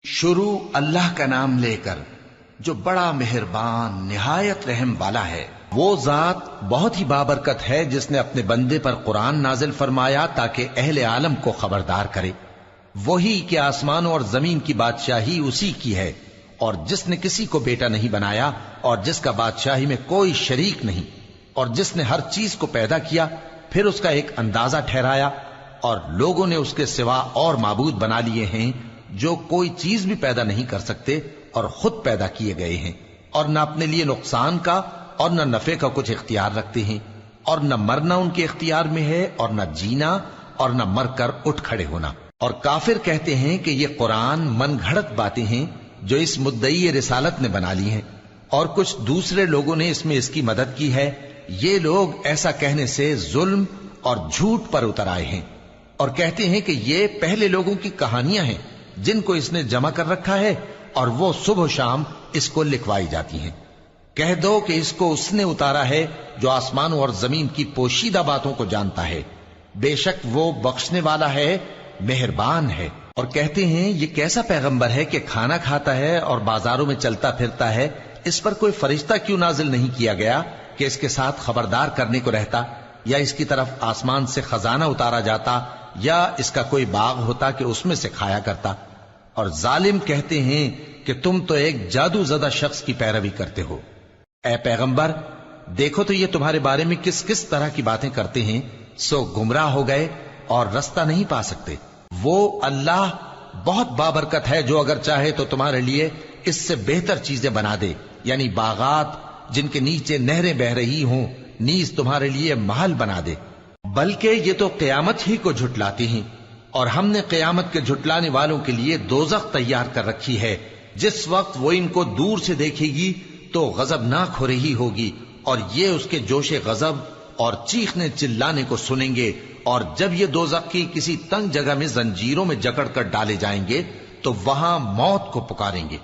شروع اللہ کا نام لے کر جو بڑا مہربان نہایت رحم والا ہے۔ وہ ذات بہت ہی بابرکت ہے جس نے اپنے بندے پر قرآن نازل فرمایا تاکہ اہل عالم کو خبردار کرے۔ وہی کہ آسمانوں اور زمین کی بادشاہی اسی کی ہے، اور جس نے کسی کو بیٹا نہیں بنایا اور جس کا بادشاہی میں کوئی شریک نہیں، اور جس نے ہر چیز کو پیدا کیا پھر اس کا ایک اندازہ ٹھہرایا، اور لوگوں نے اس کے سوا اور معبود بنا لیے ہیں جو کوئی چیز بھی پیدا نہیں کر سکتے اور خود پیدا کیے گئے ہیں، اور نہ اپنے لیے نقصان کا اور نہ نفع کا کچھ اختیار رکھتے ہیں، اور نہ مرنا ان کے اختیار میں ہے اور نہ جینا اور نہ مر کر اٹھ کھڑے ہونا۔ اور کافر کہتے ہیں کہ یہ قرآن من گھڑت باتیں ہیں جو اس مدعی رسالت نے بنا لی ہیں، اور کچھ دوسرے لوگوں نے اس میں اس کی مدد کی ہے۔ یہ لوگ ایسا کہنے سے ظلم اور جھوٹ پر اتر آئے ہیں، اور کہتے ہیں کہ یہ پہلے لوگوں کی کہانیاں ہیں جن کو اس نے جمع کر رکھا ہے، اور وہ صبح و شام اس کو لکھوائی جاتی ہیں۔ کہہ دو کہ اس کو اس نے اتارا ہے جو آسمانوں اور زمین کی پوشیدہ باتوں کو جانتا ہے، بے شک وہ بخشنے والا ہے، مہربان ہے۔ اور کہتے ہیں یہ کیسا پیغمبر ہے کہ کھانا کھاتا ہے اور بازاروں میں چلتا پھرتا ہے، اس پر کوئی فرشتہ کیوں نازل نہیں کیا گیا کہ اس کے ساتھ خبردار کرنے کو رہتا، یا اس کی طرف آسمان سے خزانہ اتارا جاتا، یا اس کا کوئی باغ ہوتا کہ اس میں سے کھایا کرتا۔ اور ظالم کہتے ہیں کہ تم تو ایک جادو زدہ شخص کی پیروی کرتے ہو۔ اے پیغمبر دیکھو تو یہ تمہارے بارے میں کس کس طرح کی باتیں کرتے ہیں، سو گمراہ ہو گئے اور رستہ نہیں پا سکتے۔ وہ اللہ بہت بابرکت ہے جو اگر چاہے تو تمہارے لیے اس سے بہتر چیزیں بنا دے، یعنی باغات جن کے نیچے نہریں بہ رہی ہوں، نیز تمہارے لیے محل بنا دے۔ بلکہ یہ تو قیامت ہی کو جھٹلاتی ہیں، اور ہم نے قیامت کے جھٹلانے والوں کے لیے دوزخ تیار کر رکھی ہے، جس وقت وہ ان کو دور سے دیکھے گی تو غضبناک ہو رہی ہوگی، اور یہ اس کے جوش غضب اور چیخنے چلانے کو سنیں گے۔ اور جب یہ دوزخ کی کسی تنگ جگہ میں زنجیروں میں جکڑ کر ڈالے جائیں گے تو وہاں موت کو پکاریں گے۔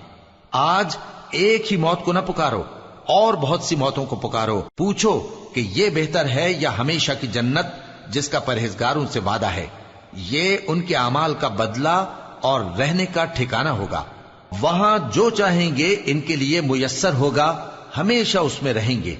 آج ایک ہی موت کو نہ پکارو، اور بہت سی موتوں کو پکارو، پوچھو کہ یہ بہتر ہے یا ہمیشہ کی جنت جس کا پرہیزگاروں سے وعدہ ہے۔ یہ ان کے اعمال کا بدلہ اور رہنے کا ٹھکانہ ہوگا، وہاں جو چاہیں گے ان کے لیے میسر ہوگا، ہمیشہ اس میں رہیں گے۔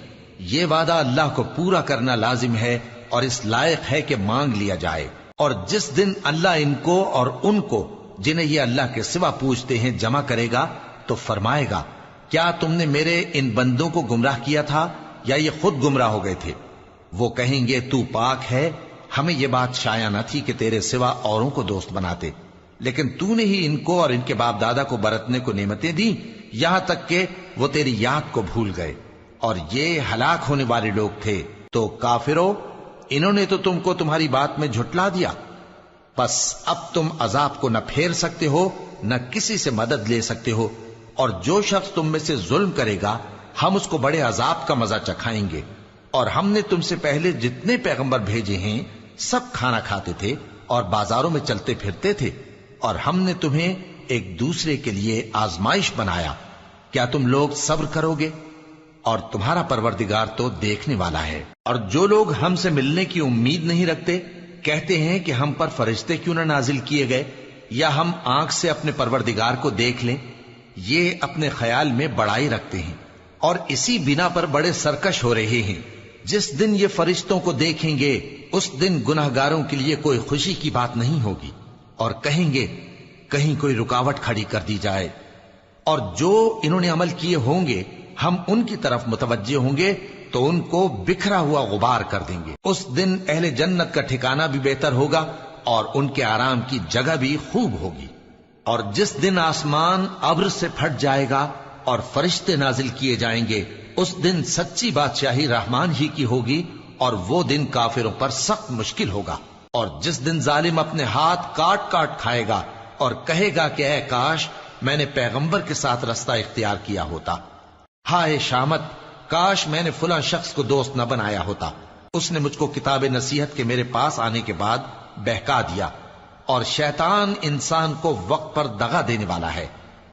یہ وعدہ اللہ کو پورا کرنا لازم ہے اور اس لائق ہے کہ مانگ لیا جائے۔ اور جس دن اللہ ان کو اور ان کو جنہیں یہ اللہ کے سوا پوچھتے ہیں جمع کرے گا تو فرمائے گا، کیا تم نے میرے ان بندوں کو گمراہ کیا تھا یا یہ خود گمراہ ہو گئے تھے؟ وہ کہیں گے تو پاک ہے، ہمیں یہ بات شایع نہ تھی کہ تیرے سوا اوروں کو دوست بناتے، لیکن تو نے ہی ان کو اور ان کے باپ دادا کو برتنے کو نعمتیں دیں، یہاں تک کہ وہ تیری یاد کو بھول گئے، اور یہ ہلاک ہونے والے لوگ تھے۔ تو کافرو، انہوں نے تو تم کو تمہاری بات میں جھٹلا دیا، پس اب تم عذاب کو نہ پھیر سکتے ہو نہ کسی سے مدد لے سکتے ہو، اور جو شخص تم میں سے ظلم کرے گا ہم اس کو بڑے عذاب کا مزہ چکھائیں گے۔ اور ہم نے تم سے پہلے جتنے پیغمبر بھیجے ہیں سب کھانا کھاتے تھے اور بازاروں میں چلتے پھرتے تھے، اور ہم نے تمہیں ایک دوسرے کے لیے آزمائش بنایا، کیا تم لوگ صبر کرو گے؟ اور تمہارا پروردگار تو دیکھنے والا ہے۔ اور جو لوگ ہم سے ملنے کی امید نہیں رکھتے کہتے ہیں کہ ہم پر فرشتے کیوں نہ نازل کیے گئے، یا ہم آنکھ سے اپنے پروردگار کو دیکھ لیں۔ یہ اپنے خیال میں بڑائی رکھتے ہیں اور اسی بنا پر بڑے سرکش ہو رہے ہیں۔ جس دن یہ فرشتوں کو دیکھیں گے اس دن گناہگاروں کے لیے کوئی خوشی کی بات نہیں ہوگی، اور کہیں گے کہیں کوئی رکاوٹ کھڑی کر دی جائے۔ اور جو انہوں نے عمل کیے ہوں گے ہم ان کی طرف متوجہ ہوں گے تو ان کو بکھرا ہوا غبار کر دیں گے۔ اس دن اہل جنت کا ٹھکانہ بھی بہتر ہوگا اور ان کے آرام کی جگہ بھی خوب ہوگی۔ اور جس دن آسمان ابر سے پھٹ جائے گا اور فرشتے نازل کیے جائیں گے، اس دن سچی بادشاہی رحمان ہی کی ہوگی، اور وہ دن کافروں پر سخت مشکل ہوگا۔ اور جس دن ظالم اپنے ہاتھ کاٹ کاٹ کھائے گا اور کہے گا کہ اے کاش میں نے پیغمبر کے ساتھ رستہ اختیار کیا ہوتا، ہائے شامت، کاش میں نے فلاں شخص کو دوست نہ بنایا ہوتا، اس نے مجھ کو کتاب نصیحت کے میرے پاس آنے کے بعد بہکا دیا۔ اور شیطان انسان کو وقت پر دغا دینے والا ہے۔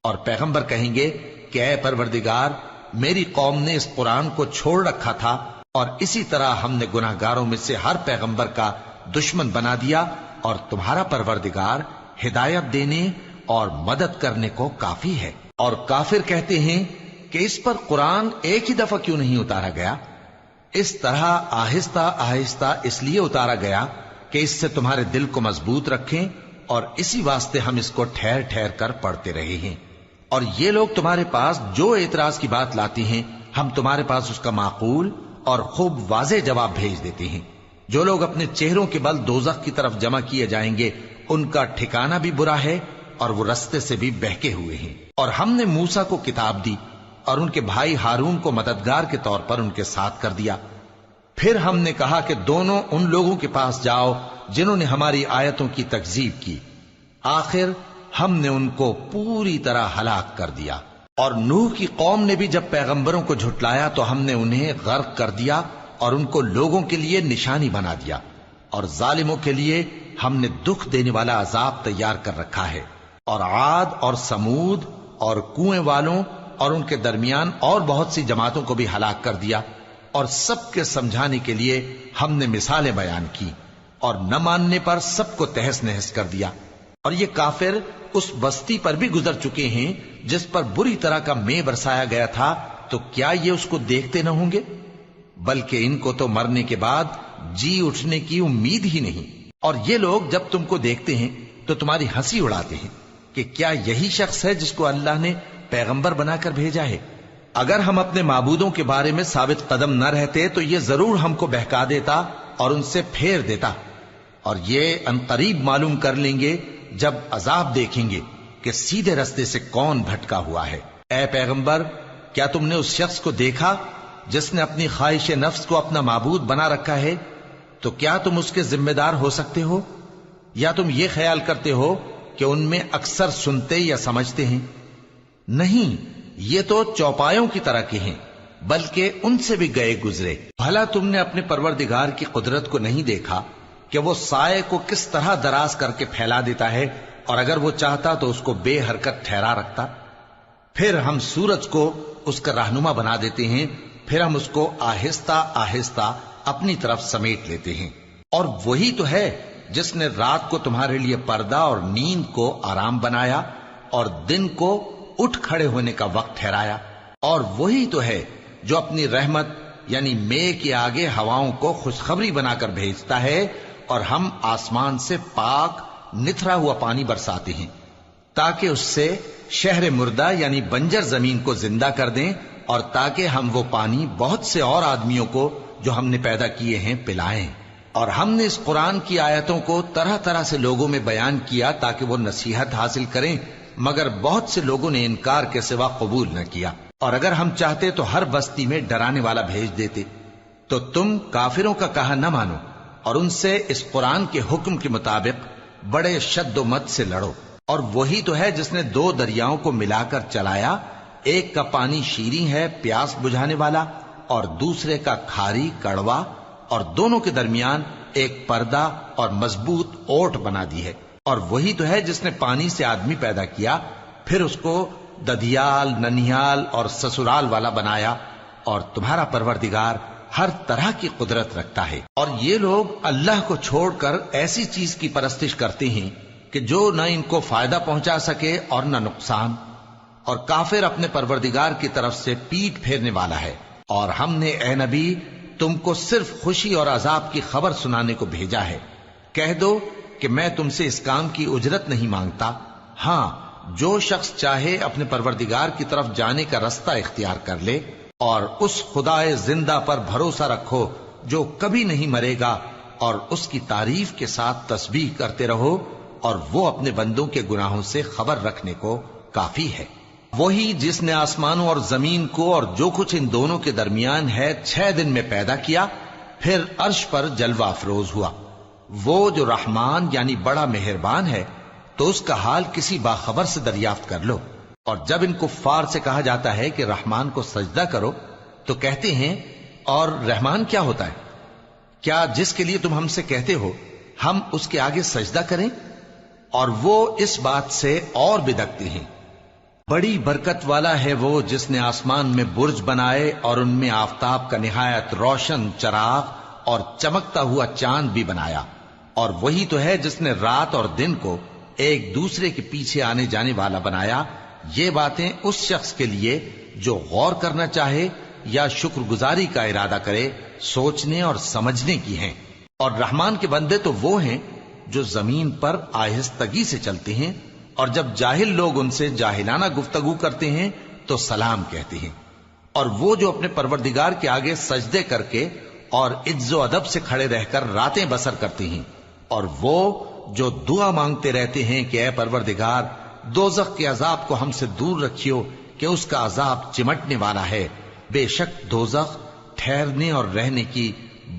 اور پیغمبر کہیں گے کہ اے پروردگار، میری قوم نے اس قرآن کو چھوڑ رکھا تھا، اور اسی طرح ہم نے گناہگاروں میں سے ہر پیغمبر کا دشمن بنا دیا، اور تمہارا پروردگار ہدایت دینے اور مدد کرنے کو کافی ہے۔ اور کافر کہتے ہیں کہ اس پر قرآن ایک ہی دفعہ کیوں نہیں اتارا گیا؟ اس طرح آہستہ آہستہ اس لیے اتارا گیا کہ اس سے تمہارے دل کو مضبوط رکھیں، اور اسی واسطے ہم اس کو ٹھہر ٹھہر کر پڑھتے رہے ہیں۔ اور یہ لوگ تمہارے پاس جو اعتراض کی بات لاتی ہیں، ہم تمہارے پاس اس کا معقول اور خوب واضح جواب بھیج دیتے ہیں۔ جو لوگ اپنے چہروں کے بل دوزخ کی طرف جمع کیے جائیں گے، ان کا ٹھکانہ بھی برا ہے اور وہ رستے سے بھی بہکے ہوئے ہیں۔ اور ہم نے موسیٰ کو کتاب دی اور ان کے بھائی ہارون کو مددگار کے طور پر ان کے ساتھ کر دیا۔ پھر ہم نے کہا کہ دونوں ان لوگوں کے پاس جاؤ جنہوں نے ہماری آیتوں کی تکذیب کی۔ آخر ہم نے ان کو پوری طرح ہلاک کر دیا۔ اور نوح کی قوم نے بھی جب پیغمبروں کو جھٹلایا تو ہم نے انہیں غرق کر دیا اور ان کو لوگوں کے لیے نشانی بنا دیا، اور ظالموں کے لیے ہم نے دکھ دینے والا عذاب تیار کر رکھا ہے۔ اور عاد اور سمود اور کنویں والوں اور ان کے درمیان اور بہت سی جماعتوں کو بھی ہلاک کر دیا، اور سب کے سمجھانے کے لیے ہم نے مثالیں بیان کی، اور نہ ماننے پر سب کو تہس نہس کر دیا۔ اور یہ کافر اس بستی پر بھی گزر چکے ہیں جس پر بری طرح کا مے برسایا گیا تھا، تو کیا یہ اس کو دیکھتے نہ ہوں گے؟ بلکہ ان کو تو مرنے کے بعد جی اٹھنے کی امید ہی نہیں۔ اور یہ لوگ جب تم کو دیکھتے ہیں تو تمہاری ہنسی اڑاتے ہیں کہ کیا یہی شخص ہے جس کو اللہ نے پیغمبر بنا کر بھیجا ہے؟ اگر ہم اپنے معبودوں کے بارے میں ثابت قدم نہ رہتے تو یہ ضرور ہم کو بہکا دیتا اور ان سے پھیر دیتا، اور یہ انقریب معلوم کر لیں گے جب عذاب دیکھیں گے کہ سیدھے رستے سے کون بھٹکا ہوا ہے۔ اے پیغمبر، کیا تم نے اس شخص کو دیکھا جس نے اپنی خواہش نفس کو اپنا معبود بنا رکھا ہے؟ تو کیا تم اس کے ذمہ دار ہو سکتے ہو؟ یا تم یہ خیال کرتے ہو کہ ان میں اکثر سنتے یا سمجھتے ہیں؟ نہیں، یہ تو چوپایوں کی طرح کے ہیں، بلکہ ان سے بھی گئے گزرے۔ بھلا تم نے اپنے پروردگار کی قدرت کو نہیں دیکھا کہ وہ سائے کو کس طرح دراز کر کے پھیلا دیتا ہے، اور اگر وہ چاہتا تو اس کو بے حرکت ٹھہرا رکھتا؟ پھر ہم سورج کو اس کا رہنما بنا دیتے ہیں، پھر ہم اس کو آہستہ آہستہ اپنی طرف سمیٹ لیتے ہیں۔ اور وہی تو ہے جس نے رات کو تمہارے لیے پردہ اور نیند کو آرام بنایا اور دن کو اٹھ کھڑے ہونے کا وقت ٹھہرایا۔ اور وہی تو ہے جو اپنی رحمت یعنی مے کے آگے ہواؤں کو خوشخبری بنا کر بھیجتا ہے، اور ہم آسمان سے پاک نتھرا ہوا پانی برساتے ہیں تاکہ اس سے شہر مردہ یعنی بنجر زمین کو زندہ کر دیں، اور تاکہ ہم وہ پانی بہت سے اور آدمیوں کو جو ہم نے پیدا کیے ہیں پلائیں۔ اور ہم نے اس قرآن کی آیتوں کو طرح طرح سے لوگوں میں بیان کیا تاکہ وہ نصیحت حاصل کریں، مگر بہت سے لوگوں نے انکار کے سوا قبول نہ کیا۔ اور اگر ہم چاہتے تو ہر بستی میں ڈرانے والا بھیج دیتے، تو تم کافروں کا کہا نہ مانو اور ان سے اس قرآن کے حکم کے مطابق بڑے شد و مت سے لڑو۔ اور وہی تو ہے جس نے دو دریاؤں کو ملا کر چلایا، ایک کا پانی شیریں ہے پیاس بجھانے والا، اور دوسرے کا کھاری کڑوا، اور دونوں کے درمیان ایک پردہ اور مضبوط اوٹ بنا دی ہے۔ اور وہی تو ہے جس نے پانی سے آدمی پیدا کیا، پھر اس کو ددھیال، ننھیال اور سسرال والا بنایا، اور تمہارا پروردگار ہر طرح کی قدرت رکھتا ہے۔ اور یہ لوگ اللہ کو چھوڑ کر ایسی چیز کی پرستش کرتے ہیں کہ جو نہ ان کو فائدہ پہنچا سکے اور نہ نقصان، اور کافر اپنے پروردگار کی طرف سے پیٹ پھیرنے والا ہے۔ اور ہم نے اے نبی تم کو صرف خوشی اور عذاب کی خبر سنانے کو بھیجا ہے۔ کہہ دو کہ میں تم سے اس کام کی اجرت نہیں مانگتا، ہاں جو شخص چاہے اپنے پروردگار کی طرف جانے کا رستہ اختیار کر لے، اور اس خدائے زندہ پر بھروسہ رکھو جو کبھی نہیں مرے گا، اور اس کی تعریف کے ساتھ تسبیح کرتے رہو، اور وہ اپنے بندوں کے گناہوں سے خبر رکھنے کو کافی ہے۔ وہی جس نے آسمانوں اور زمین کو اور جو کچھ ان دونوں کے درمیان ہے 6 دن میں پیدا کیا، پھر عرش پر جلوہ افروز ہوا۔ وہ جو رحمان یعنی بڑا مہربان ہے، تو اس کا حال کسی باخبر سے دریافت کر لو۔ اور جب ان کفار سے کہا جاتا ہے کہ رحمان کو سجدہ کرو، تو کہتے ہیں اور رحمان کیا ہوتا ہے؟ کیا جس کے لیے تم ہم سے کہتے ہو ہم اس کے آگے سجدہ کریں؟ اور وہ اس بات سے اور بدکتے ہیں۔ بڑی برکت والا ہے وہ جس نے آسمان میں برج بنائے اور ان میں آفتاب کا نہایت روشن چراغ اور چمکتا ہوا چاند بھی بنایا۔ اور وہی تو ہے جس نے رات اور دن کو ایک دوسرے کے پیچھے آنے جانے والا بنایا، یہ باتیں اس شخص کے لیے جو غور کرنا چاہے یا شکر گزاری کا ارادہ کرے سوچنے اور سمجھنے کی ہیں۔ اور رحمان کے بندے تو وہ ہیں جو زمین پر آہستگی سے چلتے ہیں، اور جب جاہل لوگ ان سے جاہلانہ گفتگو کرتے ہیں تو سلام کہتے ہیں۔ اور وہ جو اپنے پروردگار کے آگے سجدے کر کے اور عز و ادب سے کھڑے رہ کر راتیں بسر کرتے ہیں، اور وہ جو دعا مانگتے رہتے ہیں کہ اے پروردگار دوزخ کے عذاب کو ہم سے دور رکھیو کہ اس کا عذاب چمٹنے والا ہے، بے شک دوزخ ٹھہرنے اور رہنے کی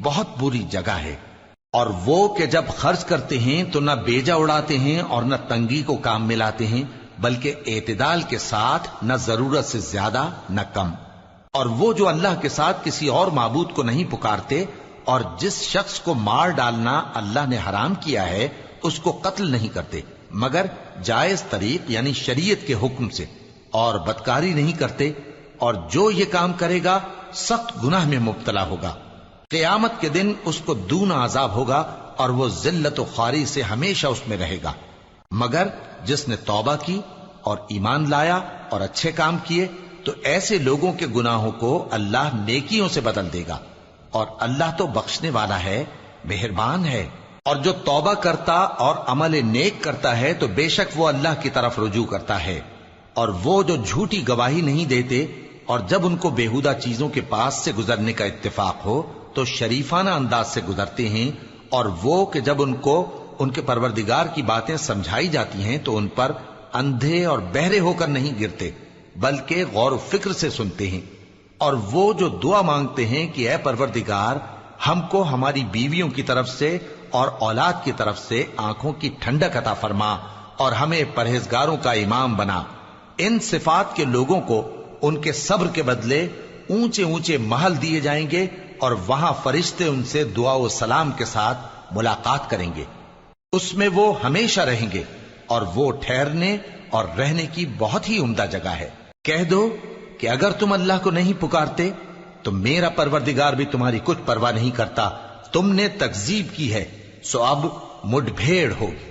بہت بری جگہ ہے۔ اور وہ کہ جب خرچ کرتے ہیں تو نہ بیجا اڑاتے ہیں اور نہ تنگی کو کام میں لاتے ہیں، بلکہ اعتدال کے ساتھ، نہ ضرورت سے زیادہ نہ کم۔ اور وہ جو اللہ کے ساتھ کسی اور معبود کو نہیں پکارتے، اور جس شخص کو مار ڈالنا اللہ نے حرام کیا ہے اس کو قتل نہیں کرتے مگر جائز طریق یعنی شریعت کے حکم سے، اور بدکاری نہیں کرتے، اور جو یہ کام کرے گا سخت گناہ میں مبتلا ہوگا۔ قیامت کے دن اس کو دونا عذاب ہوگا اور وہ ذلت و خواری سے ہمیشہ اس میں رہے گا، مگر جس نے توبہ کی اور ایمان لایا اور اچھے کام کیے تو ایسے لوگوں کے گناہوں کو اللہ نیکیوں سے بدل دے گا، اور اللہ تو بخشنے والا ہے، مہربان ہے۔ اور جو توبہ کرتا اور عمل نیک کرتا ہے تو بے شک وہ اللہ کی طرف رجوع کرتا ہے۔ اور وہ جو جھوٹی گواہی نہیں دیتے اور جب ان کو بےہودہ چیزوں کے پاس سے گزرنے کا اتفاق ہو تو شریفانہ انداز سے گزرتے ہیں، اور وہ کہ جب ان کو ان کے پروردگار کی باتیں سمجھائی جاتی ہیں تو ان پر اندھے اور بہرے ہو کر نہیں گرتے بلکہ غور و فکر سے سنتے ہیں۔ اور وہ جو دعا مانگتے ہیں کہ اے پروردگار ہم کو ہماری بیویوں کی طرف سے اور اولاد کی طرف سے آنکھوں کی ٹھنڈک عطا فرما اور ہمیں پرہیزگاروں کا امام بنا، ان صفات کے لوگوں کو ان کے صبر کے بدلے اونچے اونچے محل دیے جائیں گے، اور وہاں فرشتے ان سے دعا و سلام کے ساتھ ملاقات کریں گے، اس میں وہ ہمیشہ رہیں گے، اور وہ ٹھہرنے اور رہنے کی بہت ہی عمدہ جگہ ہے۔ کہہ دو کہ اگر تم اللہ کو نہیں پکارتے تو میرا پروردگار بھی تمہاری کچھ پرواہ نہیں کرتا، تم نے تکذیب کی ہے سو اب مڈ بھیڑ ہوگی۔